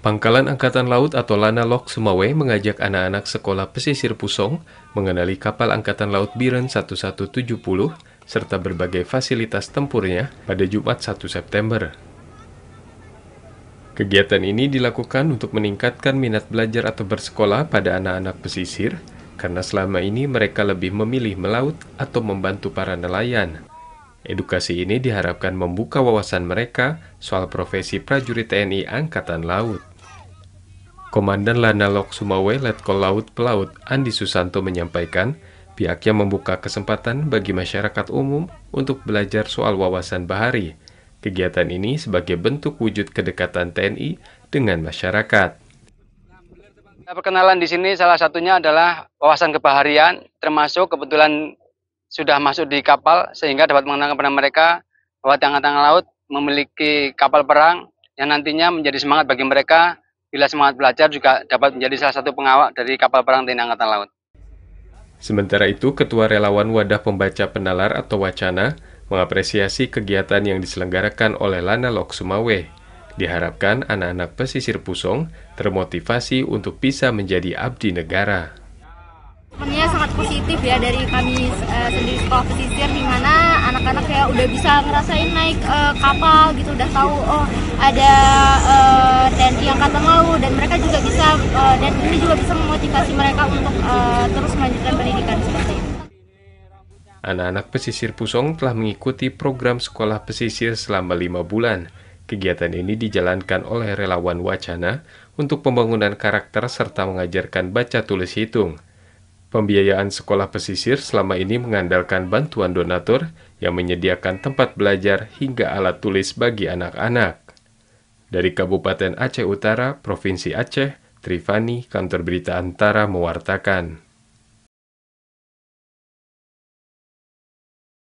Pangkalan Angkatan Laut atau Lanalok Sumawe mengajak anak-anak sekolah pesisir Pusong mengenali kapal Angkatan Laut Biren 1170 serta berbagai fasilitas tempurnya pada Jumat 1 September. Kegiatan ini dilakukan untuk meningkatkan minat belajar atau bersekolah pada anak-anak pesisir, karena selama ini mereka lebih memilih melaut atau membantu para nelayan. Edukasi ini diharapkan membuka wawasan mereka soal profesi prajurit TNI Angkatan Laut. Komandan Lanalok Sumawe Letkol Laut Pelaut Andi Susanto menyampaikan, pihaknya membuka kesempatan bagi masyarakat umum untuk belajar soal wawasan bahari. Kegiatan ini sebagai bentuk wujud kedekatan TNI dengan masyarakat. Perkenalan di sini salah satunya adalah wawasan kebaharian, termasuk kebetulan sudah masuk di kapal sehingga dapat mengenalkan kepada mereka bahwa Angkatan Laut memiliki kapal perang yang nantinya menjadi semangat bagi mereka. Bila semangat belajar juga dapat menjadi salah satu pengawal dari kapal perang TNI Angkatan Laut. Sementara itu, Ketua Relawan Wadah Pembaca Penalar atau Wacana mengapresiasi kegiatan yang diselenggarakan oleh Lanalok Sumawe. Diharapkan anak-anak pesisir Pusong termotivasi untuk bisa menjadi abdi negara. Sebenarnya sangat positif ya dari kami sendiri sekolah pesisir, di mana anak-anak ya udah bisa ngerasain naik kapal gitu, udah tahu oh ada TNI Angkatan Laut, dan mereka juga bisa dan ini juga bisa memotivasi mereka untuk terus melanjutkan pendidikan seperti itu. Anak-anak pesisir Pusong telah mengikuti program sekolah pesisir selama 5 bulan. Kegiatan ini dijalankan oleh relawan Wacana untuk pembangunan karakter serta mengajarkan baca tulis hitung. Pembiayaan sekolah pesisir selama ini mengandalkan bantuan donatur yang menyediakan tempat belajar hingga alat tulis bagi anak-anak. Dari Kabupaten Aceh Utara, Provinsi Aceh, Trifani, Kantor Berita Antara mewartakan.